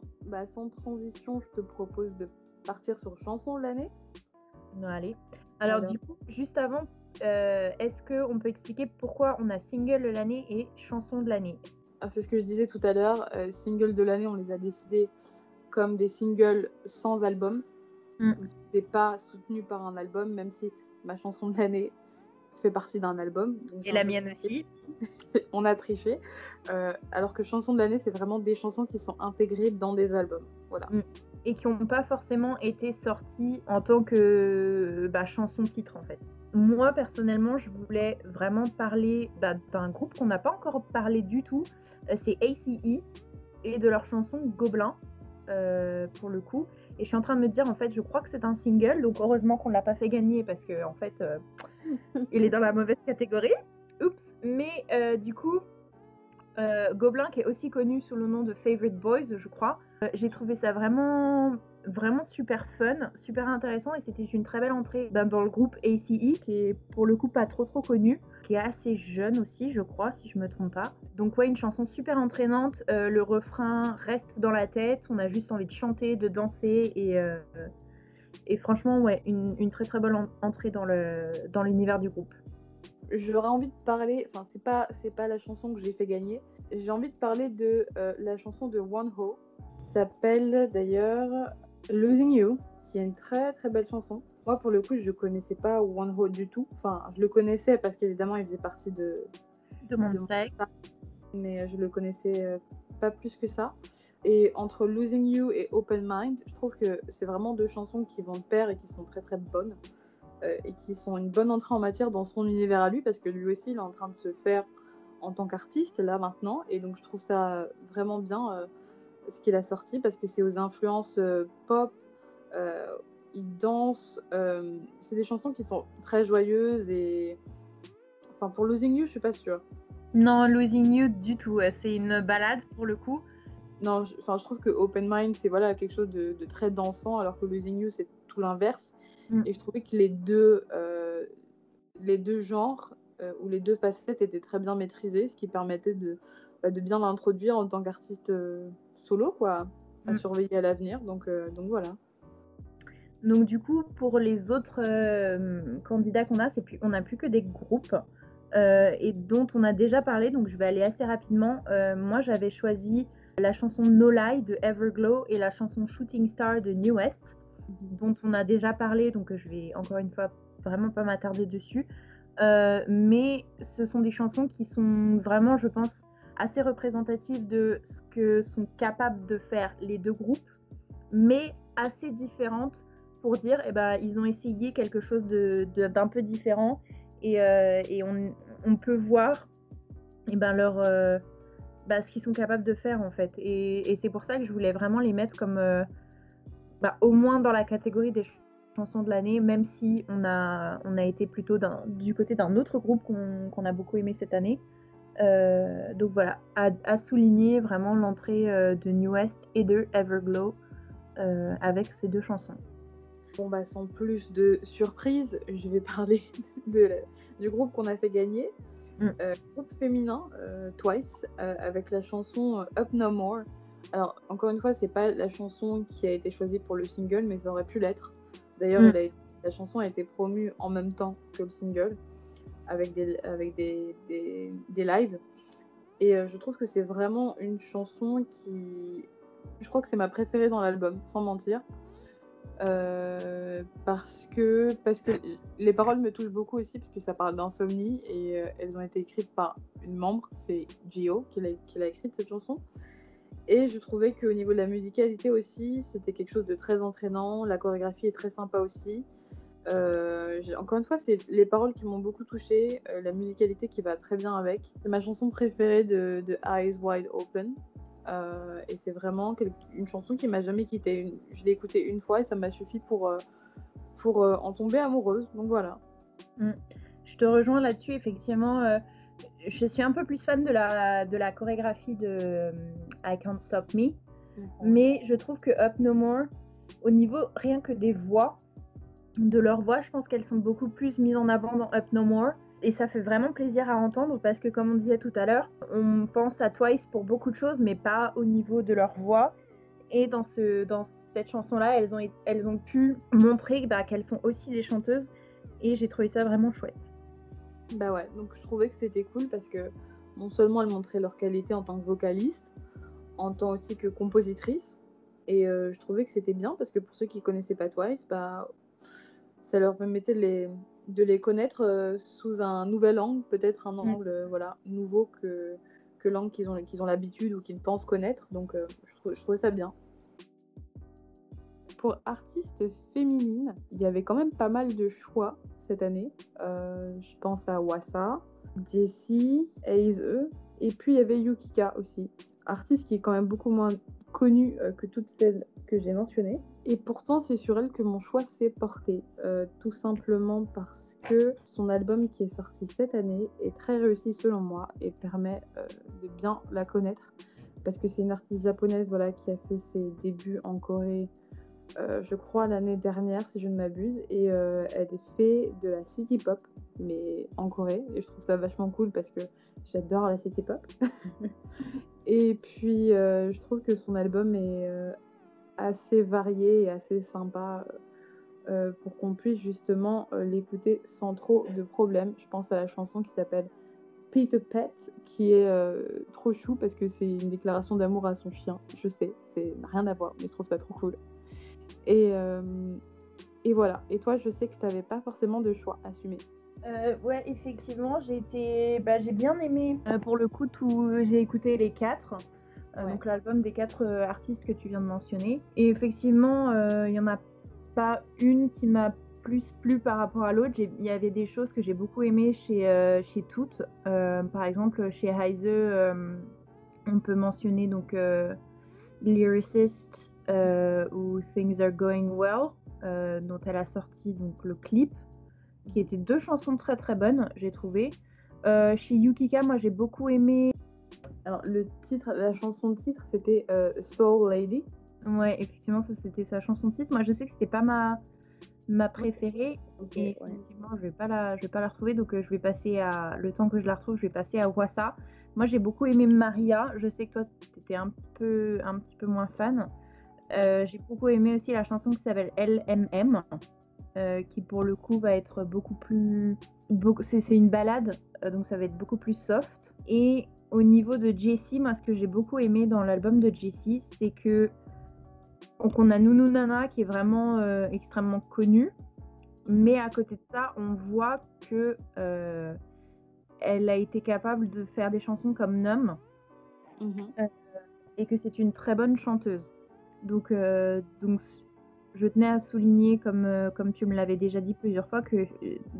sans transition, je te propose de partir sur chanson de l'année. Allez. Alors du coup, juste avant, est-ce qu'on peut expliquer pourquoi on a single de l'année et chanson de l'année? C'est ce que je disais tout à l'heure, single de l'année, on les a décidés comme des singles sans album. C'est pas soutenu par un album, même si ma chanson de l'année fait partie d'un album. Donc et la mienne aussi. On a triché. Alors que chanson de l'année, c'est vraiment des chansons qui sont intégrées dans des albums. Voilà. Et qui n'ont pas forcément été sorties en tant que chanson-titre en fait. Moi personnellement, je voulais vraiment parler d'un groupe qu'on n'a pas encore parlé du tout. C'est ACE et de leur chanson Gobelin pour le coup. Et je suis en train de me dire, en fait, je crois que c'est un single, donc heureusement qu'on ne l'a pas fait gagner parce que en fait, il est dans la mauvaise catégorie. Oups. Mais du coup, Gobelin, qui est aussi connu sous le nom de Favorite Boys, je crois, j'ai trouvé ça vraiment, vraiment super fun, super intéressant et c'était une très belle entrée dans le groupe ACE, qui est pour le coup pas trop connu, qui est assez jeune aussi, je crois, si je me trompe pas. Donc ouais, une chanson super entraînante, le refrain reste dans la tête, on a juste envie de chanter, de danser et franchement, ouais, une très très bonne entrée dans l'univers du groupe. J'aurais envie de parler, enfin c'est pas la chanson que j'ai fait gagner, j'ai envie de parler de la chanson de Wonho, s'appelle d'ailleurs Losing You, qui est une très très belle chanson. Moi pour le coup je connaissais pas Wonho du tout, enfin je le connaissais parce qu'évidemment il faisait partie de Monsta X, mais je le connaissais pas plus que ça. Et entre Losing You et Open Mind, je trouve que c'est vraiment deux chansons qui vont de pair et qui sont très très bonnes. Et qui sont une bonne entrée en matière dans son univers à lui, parce que lui aussi il est en train de se faire en tant qu'artiste là maintenant, et donc je trouve ça vraiment bien ce qu'il a sorti, parce que c'est aux influences pop, il danse, c'est des chansons qui sont très joyeuses, et enfin pour Losing You je suis pas sûre. Non, Losing You du tout, c'est une balade pour le coup. Non, je trouve que Open Mind c'est voilà quelque chose de très dansant, alors que Losing You c'est tout l'inverse. Mmh. et je trouvais que les 2 genres, ou les 2 facettes étaient très bien maîtrisées, ce qui permettait de bien l'introduire en tant qu'artiste, solo quoi, à Mmh. surveiller à l'avenir donc voilà. Donc du coup, pour les autres, candidats qu'on a, on n'a plus que des groupes, et dont on a déjà parlé, donc je vais aller assez rapidement. Moi, j'avais choisi la chanson No Lie de Everglow et la chanson Shooting Star de New West, Mmh. dont on a déjà parlé, donc je vais encore une fois vraiment pas m'attarder dessus. Mais ce sont des chansons qui sont vraiment, je pense, assez représentatives de ce que sont capables de faire les 2 groupes, mais assez différentes pour dire, eh ben, ils ont essayé quelque chose d'un peu différent et on peut voir, eh ben, ce qu'ils sont capables de faire en fait. Et c'est pour ça que je voulais vraiment les mettre comme, au moins dans la catégorie des chansons de l'année, même si on a été plutôt du côté d'un autre groupe qu'on a beaucoup aimé cette année. Donc voilà, à souligner vraiment l'entrée de New West et de Everglow avec ces 2 chansons. Bon, bah, sans plus de surprise, je vais parler de du groupe qu'on a fait gagner, Mmh. groupe féminin, Twice, avec la chanson, Up No More. Alors, encore une fois, c'est pas la chanson qui a été choisie pour le single, mais ça aurait pu l'être. D'ailleurs, Mmh. la chanson a été promue en même temps que le single, avec des lives et je trouve que c'est vraiment une chanson qui je crois que c'est ma préférée dans l'album, sans mentir. Parce que les paroles me touchent beaucoup aussi, parce que ça parle d'insomnie et elles ont été écrites par une membre, c'est Gio qui l'a écrite cette chanson et je trouvais qu'au niveau de la musicalité aussi, c'était quelque chose de très entraînant. La chorégraphie est très sympa aussi. J'ai encore une fois, c'est les paroles qui m'ont beaucoup touchée, la musicalité qui va très bien avec. C'est ma chanson préférée de Eyes Wide Open, et c'est vraiment une chanson qui m'a jamais quittée. Je l'ai écoutée une fois et ça m'a suffi pour en tomber amoureuse, donc voilà. Mmh. Je te rejoins là-dessus effectivement, je suis un peu plus fan de la chorégraphie de, I Can't Stop Me, Ouais. mais je trouve que Up No More, au niveau rien que des voix, de leurs voix, je pense qu'elles sont beaucoup plus mises en avant dans Up No More et ça fait vraiment plaisir à entendre parce que comme on disait tout à l'heure, on pense à Twice pour beaucoup de choses, mais pas au niveau de leur voix et dans cette chanson-là, elles ont pu montrer, qu'elles sont aussi des chanteuses et j'ai trouvé ça vraiment chouette. Bah ouais, donc je trouvais que c'était cool parce que non seulement elles montraient leur qualité en tant que vocaliste, en tant aussi que compositrice et je trouvais que c'était bien parce que pour ceux qui connaissaient pas Twice, bah, ça leur permettait de les connaître, sous un nouvel angle, peut-être un Mmh. angle, voilà, nouveau que l'angle qu'ils ont l'habitude ou qu'ils pensent connaître, donc je trouvais ça bien. Pour artistes féminines, il y avait quand même pas mal de choix cette année. Je pense à Wassa, Jessie, Aize et puis il y avait Yukika aussi. Artiste qui est quand même beaucoup moins connue, que toutes celles que j'ai mentionnées et pourtant c'est sur elle que mon choix s'est porté, tout simplement parce que son album qui est sorti cette année est très réussi selon moi et permet, de bien la connaître parce que c'est une artiste japonaise, voilà, qui a fait ses débuts en Corée, je crois l'année dernière si je ne m'abuse et elle fait de la city pop, mais en Corée et je trouve ça vachement cool parce que j'adore la city pop et puis, je trouve que son album est, assez varié et assez sympa, pour qu'on puisse justement, l'écouter sans trop de problèmes. Je pense à la chanson qui s'appelle Peter Pet qui est, trop chou parce que c'est une déclaration d'amour à son chien. Je sais, c'est n'a rien à voir, mais je trouve ça trop cool. Et voilà. Et toi, je sais que tu avais pas forcément de choix assumé. Ouais, effectivement, j'ai bien aimé, pour le coup, j'ai écouté les 4, Ouais. donc l'album des 4 artistes que tu viens de mentionner et effectivement, il y en a pas une qui m'a plus plu par rapport à l'autre. Il y avait des choses que j'ai beaucoup aimées chez toutes, par exemple, chez Heise, on peut mentionner donc, Lyricist, ou Things Are Going Well, dont elle a sorti donc le clip, qui étaient 2 chansons très, très bonnes, j'ai trouvé. Chez Yukika, moi, j'ai beaucoup aimé. Alors la chanson de titre, c'était, Soul Lady. Ouais, effectivement, ça, c'était sa chanson titre. Moi, je sais que c'était pas ma OK, préférée OK, et ouais. effectivement je vais pas la retrouver donc je vais passer à le temps que je la retrouve, je vais passer à Wassa. Moi, j'ai beaucoup aimé Maria, je sais que toi, tu étais un petit peu moins fan. J'ai beaucoup aimé aussi la chanson qui s'appelle LMM, qui pour le coup va être beaucoup plus c'est une ballade, donc ça va être beaucoup plus soft et au niveau de Jessie, moi, ce que j'ai beaucoup aimé dans l'album de Jessie, c'est que donc on a Nounou Nana qui est vraiment, extrêmement connue, Mmh. mais à côté de ça, on voit que, elle a été capable de faire des chansons comme Numb, Mmh. heu et que c'est une très bonne chanteuse. Donc je tenais à souligner comme tu me l'avais déjà dit plusieurs fois que,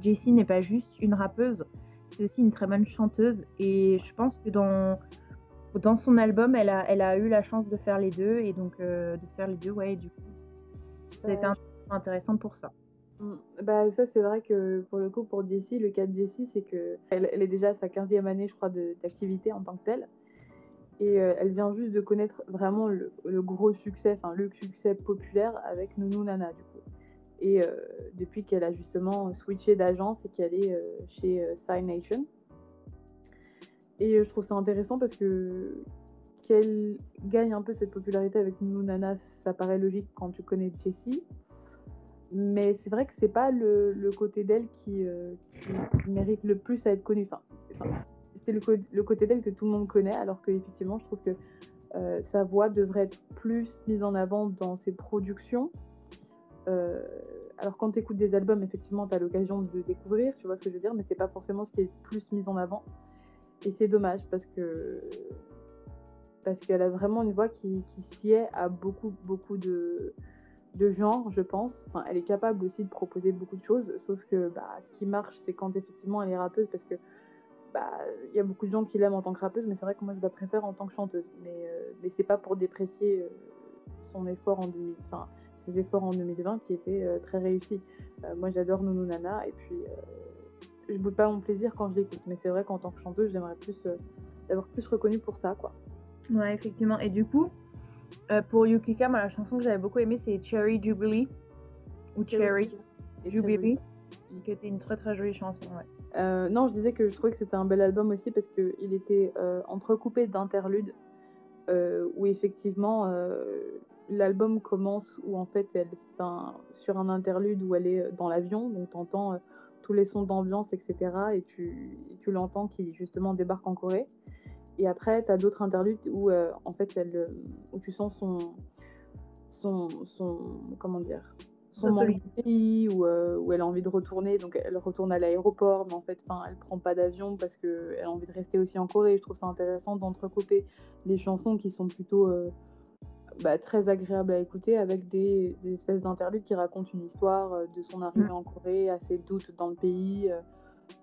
Jessie n'est pas juste une rappeuse, c'est aussi une très bonne chanteuse et je pense que dans son album, elle a eu la chance de faire les 2 et donc de faire les 2 ouais, et du coup, c'était Bah, intéressant pour ça. bah, ça, c'est vrai que pour le coup, pour Jessie, le cas de Jessie, c'est qu'elle est déjà à sa 15e année, je crois, d'activité en tant que telle. Et elle vient juste de connaître vraiment le gros succès, enfin le succès populaire avec Nounou Nana, du coup. Et depuis qu'elle a justement switché d'agence et qu'elle est chez Sign Nation. Et je trouve ça intéressant parce que qu'elle gagne un peu cette popularité avec Nounou Nana, ça paraît logique quand tu connais Jessie. Mais c'est vrai que c'est pas le côté d'elle qui mérite le plus à être connu. Enfin, c'est le côté d'elle que tout le monde connaît, alors qu'effectivement, je trouve que sa voix devrait être plus mise en avant dans ses productions. Heu, alors quand tu écoutes des albums, effectivement, tu as l'occasion de le découvrir, tu vois ce que je veux dire? Mais c'est pas forcément ce qui est le plus mis en avant et c'est dommage parce qu'elle a vraiment une voix qui sied à beaucoup de genres, je pense. Enfin, elle est capable aussi de proposer beaucoup de choses, sauf que, bah, ce qui marche, c'est quand effectivement elle est rappeuse parce que, bah, il y a beaucoup de gens qui l'aiment en tant que rappeuse, mais c'est vrai que moi je la préfère en tant que chanteuse. Mais c'est pas pour déprécier, son effort en 2000 enfin, ses efforts en 2020 qui étaient, très réussis. Moi j'adore Nounou Nana et puis, je boude pas mon plaisir quand je l'écoute, mais c'est vrai qu'en tant que chanteuse, j'aimerais plus, l'avoir plus reconnue pour ça, quoi. Ouais, effectivement et du coup, pour Yukika, moi, la chanson que j'avais beaucoup aimée, c'est Cherry Jubilee ou Cherry Cherry est très jolie, Jubilee, ouais. Mmh. qui était une très, très jolie chanson, ouais. Non, je disais que je trouvais que c'était un bel album aussi parce qu'il était, entrecoupé d'interludes, où effectivement, l'album commence où en fait elle enfin, sur un interlude où elle est, dans l'avion, donc tu entends, tous les sons d'ambiance et cetera et tu l'entends qui justement débarque en Corée et après tu as d'autres interludes où, en fait où tu sens son comment dire? Son Sa manque solitude. de pays, où elle a envie de retourner, donc elle retourne à l'aéroport, mais en fait, enfin, elle prend pas d'avion parce qu'elle a envie de rester aussi en Corée. Je trouve ça intéressant d'entrecouper les chansons qui sont plutôt, bah, très agréables à écouter avec des espèces d'interludes qui racontent une histoire, de son Mmh. arrivée en Corée, à ses doutes dans le pays,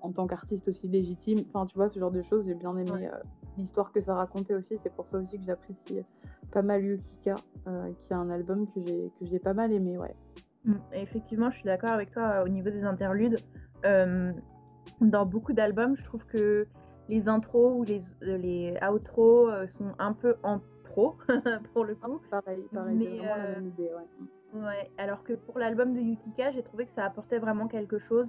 en tant qu'artiste aussi légitime. Enfin, tu vois, ce genre de choses, j'ai bien Ouais. aimé, l'histoire que ça racontait aussi. C'est pour ça aussi que j'apprécie pas mal Yukika, qui a un album que j'ai pas mal aimé, ouais. Et effectivement, je suis d'accord avec toi, au niveau des interludes. Hem, dans beaucoup d'albums, je trouve que les intros ou les outros, sont un peu en trop, pour le Ah, coup. pareil, pareil, j'ai Mais vraiment la même idée, ouais. ouais, alors que pour l'album de Yukika, j'ai trouvé que ça apportait vraiment quelque chose,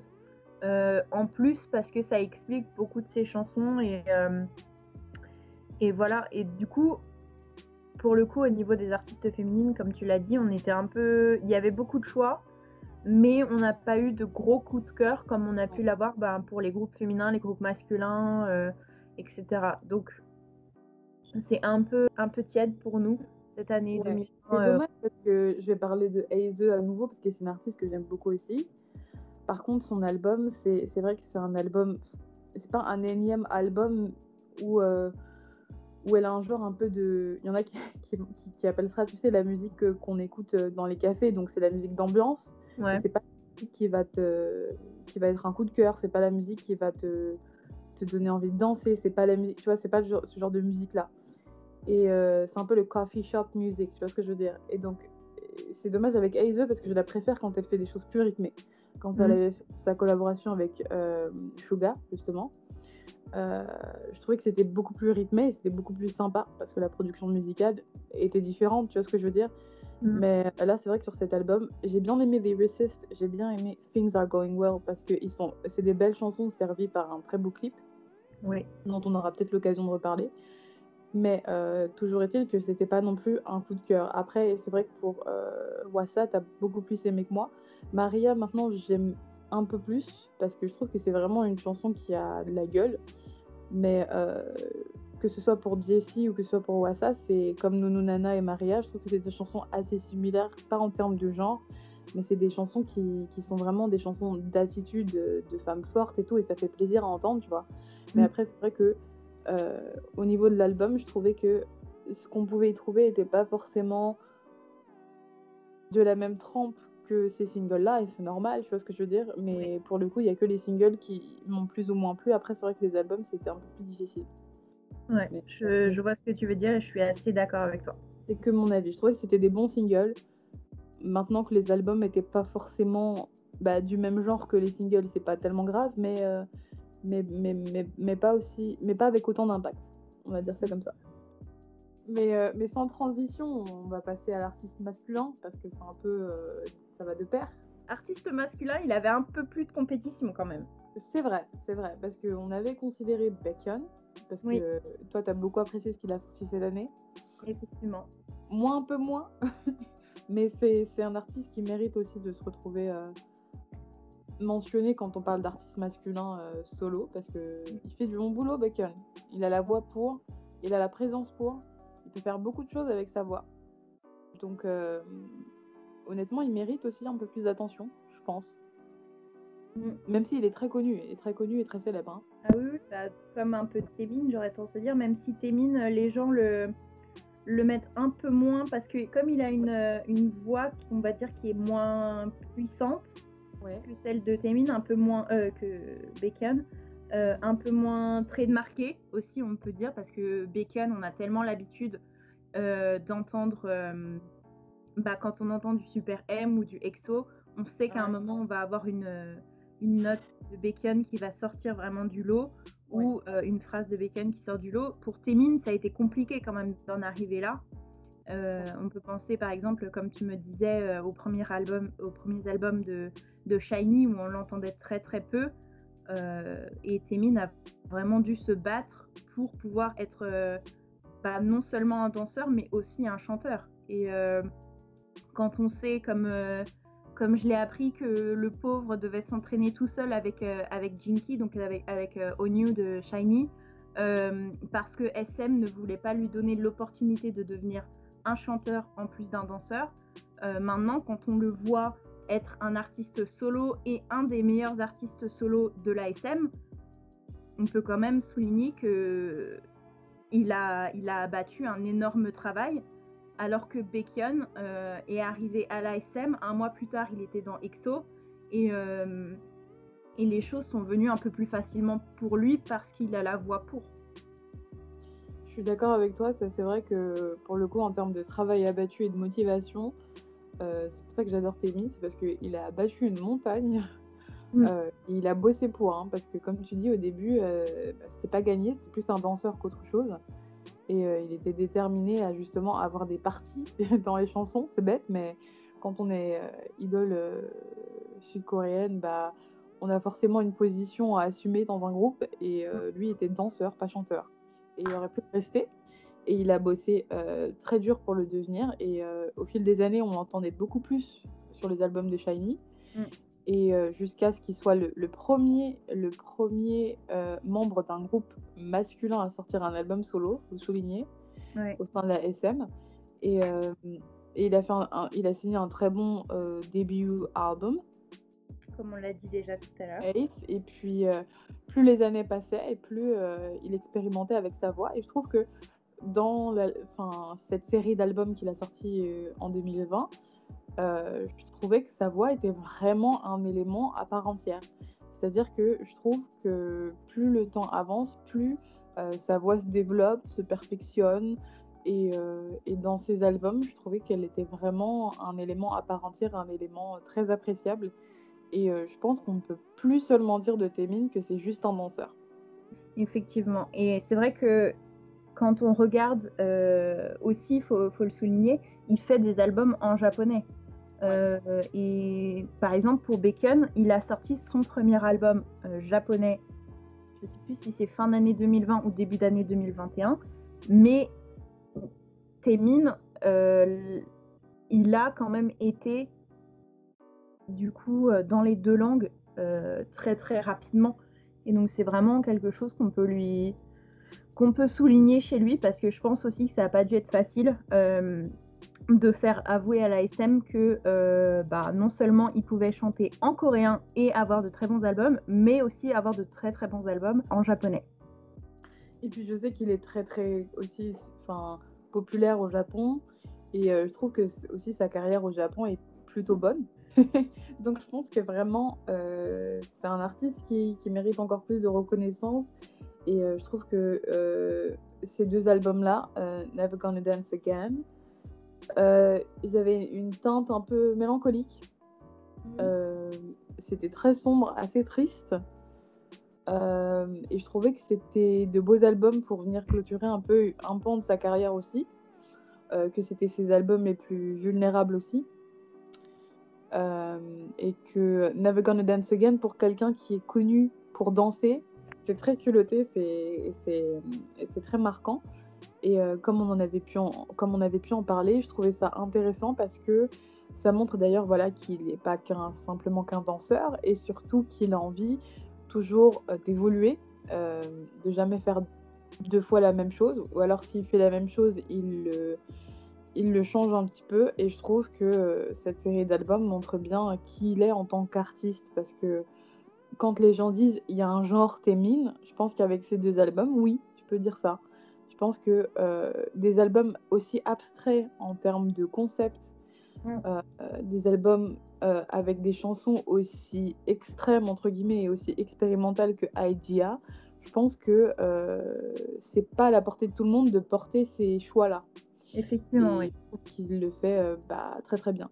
en plus parce que ça explique beaucoup de ses chansons et voilà et du coup, pour le coup, au niveau des artistes féminines, comme tu l'as dit, on était un peu il y avait beaucoup de choix, mais on n'a pas eu de gros coups de cœur comme on a Ouais, pu l'avoir, ben, pour les groupes féminins, les groupes masculins, et cetera. Donc c'est un peu tiède pour nous cette année ouais. 2020, C'est dommage parce que je vais parler de Heize à nouveau parce que c'est une artiste que j'aime beaucoup aussi. Par contre, son album, c'est vrai que c'est un album c'est pas un énième album où, où elle a un genre un peu de il y en a qui appellent ça, tu sais, la musique, qu'on écoute, dans les cafés, donc c'est la musique d'ambiance et ouais. c'est pas la musique qui va être un coup de cœur, c'est pas la musique qui va te donner envie de danser, c'est pas la musique tu vois, c'est pas le genre ce genre de musique-là et c'est un peu le coffee shop music, tu vois ce que je veux dire? Et donc c'est dommage avec Heize parce que je la préfère quand elle fait des choses plus rythmées. Quand elle Mmh. avait fait sa collaboration avec, Suga, justement, Heu, je trouvais que c'était beaucoup plus rythmé et c'était beaucoup plus sympa parce que la production musicale était différente, tu vois ce que je veux dire? Mmh. Mais là, c'est vrai que sur cet album, j'ai bien aimé The Resist, j'ai bien aimé Things Are Going Well parce que c'est des belles chansons servies par un très beau clip Oui. dont on aura peut-être l'occasion de reparler. Mais toujours est-il que c'était pas non plus un coup de cœur. Après, c'est vrai que pour Wassa, tu beaucoup plus aimé que moi. Maria, maintenant, j'aime un peu plus parce que je trouve que c'est vraiment une chanson qui a de la gueule. Mais que ce soit pour Jessie ou que ce soit pour Wassa, c'est comme Nounou Nana et Maria, je trouve que c'est des chansons assez similaires, pas en termes de genre, mais c'est des chansons qui sont vraiment des chansons d'attitude, de femmes fortes et tout, et ça fait plaisir à entendre, tu vois. Mais Mmh. après, c'est vrai que au niveau de l'album, je trouvais que ce qu'on pouvait y trouver n'était pas forcément de la même trempe que ces singles-là, et c'est normal, tu vois ce que je veux dire. Oui. Mais pour le coup, il y a que les singles qui m'ont plus ou moins plu. Après, c'est vrai que les albums, c'était un peu plus difficile. Ouais, Mais, je vois ce que tu veux dire et je suis assez d'accord avec toi. c'est que mon avis. Je trouvais que c'était des bons singles. Maintenant que les albums étaient pas forcément bah, du même genre que les singles, c'est pas tellement grave, mais pas aussi, mais pas avec autant d'impact. On va dire ça comme ça. Mais sans transition, on va passer à l'artiste masculin parce que c'est un peu, ça va de pair. Artiste masculin, il avait un peu plus de compétition quand même. C'est vrai, parce qu'on avait considéré Bacon, parce Oui, que toi, tu as beaucoup apprécié ce qu'il a sorti cette année. effectivement. Moi, un peu moins, mais c'est un artiste qui mérite aussi de se retrouver mentionné quand on parle d'artiste masculin solo, parce qu'il fait du bon boulot, Bacon. Il a la voix pour, il a la présence pour, il peut faire beaucoup de choses avec sa voix. Donc, honnêtement, il mérite aussi un peu plus d'attention, je pense. Mmh. Même s'il est très connu, et très célèbre. Hein. Ah oui, oui, bah, comme un peu Témine, j'aurais tendance à dire, même si Témine, les gens le mettent un peu moins parce que comme il a une voix, on va dire, qui est moins puissante Ouais. que celle de Témine, un peu moins que Bacon, un peu moins trait de marqué aussi, on peut dire, parce que Bacon, on a tellement l'habitude d'entendre, bah, quand on entend du Super M ou du EXO, on sait qu'à un Ouais. moment, on va avoir une note de Bacon qui va sortir vraiment du lot Ouais. ou une phrase de Bacon qui sort du lot. Pour Témine, ça a été compliqué quand même d'en arriver là. On peut penser par exemple, comme tu me disais, aux premiers albums de SHINee où on l'entendait très très peu. Et Témine a vraiment dû se battre pour pouvoir être bah, non seulement un danseur mais aussi un chanteur. Et quand on sait, comme je l'ai appris, que le pauvre devait s'entraîner tout seul avec Jinky, donc avec Onyu de SHINee, parce que SM ne voulait pas lui donner l'opportunité de devenir un chanteur en plus d'un danseur. Maintenant, quand on le voit être un artiste solo et un des meilleurs artistes solo de la SM, on peut quand même souligner que il a abattu un énorme travail, alors que Bacon est arrivé à l'ASM. Un mois plus tard, il était dans EXO et, et les choses sont venues un peu plus facilement pour lui parce qu'il a la voix pour. Je suis d'accord avec toi, ça c'est vrai que pour le coup, en termes de travail abattu et de motivation, c'est pour ça que j'adore Témi, c'est parce qu'il a abattu une montagne. Mm. Et il a bossé pour, hein, parce que comme tu dis au début, bah, c'était pas gagné, c'était plus un danseur qu'autre chose. Et il était déterminé à justement avoir des parties dans les chansons. C'est bête, mais quand on est idole sud-coréenne, bah, on a forcément une position à assumer dans un groupe. Et lui était danseur, pas chanteur. Et il aurait pu le rester. Et il a bossé très dur pour le devenir. Et au fil des années, on l'entendait beaucoup plus sur les albums de SHINee. Mm. Et jusqu'à ce qu'il soit le premier membre d'un groupe masculin à sortir un album solo, faut le souligner, Ouais, au sein de la SM. Et, et il a signé un très bon début album, comme on l'a dit déjà tout à l'heure. Ace. Et puis, plus les années passaient et plus il expérimentait avec sa voix. Et je trouve que dans cette série d'albums qu'il a sorti en 2020, je trouvais que sa voix était vraiment un élément à part entière. C'est-à-dire que je trouve que plus le temps avance, plus sa voix se développe, se perfectionne. Et dans ses albums, je trouvais qu'elle était vraiment un élément à part entière, un élément très appréciable. Et je pense qu'on ne peut plus seulement dire de Témine que c'est juste un danseur. Effectivement. Et c'est vrai que quand on regarde aussi, faut le souligner, il fait des albums en japonais. Ouais. Et par exemple, pour Bacon, il a sorti son premier album japonais, je ne sais plus si c'est fin d'année 2020 ou début d'année 2021, mais Taemin, il a quand même été, du coup, dans les deux langues très très rapidement. Et donc c'est vraiment quelque chose qu'on peut souligner chez lui, parce que je pense aussi que ça n'a pas dû être facile de faire avouer à l'ASM que non seulement il pouvait chanter en coréen et avoir de très bons albums, mais aussi avoir de très très bons albums en japonais. Et puis je sais qu'il est très très aussi populaire au Japon et je trouve que aussi sa carrière au Japon est plutôt bonne. Donc je pense que vraiment c'est un artiste qui mérite encore plus de reconnaissance et je trouve que ces deux albums-là, Never Gonna Dance Again, ils avaient une teinte un peu mélancolique. C'était très sombre, assez triste. Et je trouvais que c'était de beaux albums pour venir clôturer un pan de sa carrière aussi, que c'était ses albums les plus vulnérables aussi. Et que Never Gonna Dance Again, pour quelqu'un qui est connu pour danser, c'est très culotté, c'est très marquant. Et comme on avait pu en parler, je trouvais ça intéressant parce que ça montre d'ailleurs qu'il n'est pas simplement qu'un danseur et surtout qu'il a envie toujours d'évoluer, de jamais faire deux fois la même chose, ou alors s'il fait la même chose, il le change un petit peu. Et je trouve que cette série d'albums montre bien qui il est en tant qu'artiste, parce que quand les gens disent il y a un genre Taemin, je pense qu'avec ces deux albums, oui, tu peux dire ça. Je pense que des albums aussi abstraits en termes de concept, des albums avec des chansons aussi extrêmes, entre guillemets, et aussi expérimentales que Idea, je pense que c'est pas à la portée de tout le monde de porter ces choix-là. Effectivement, Et oui. je trouve qu'il le fait très très bien.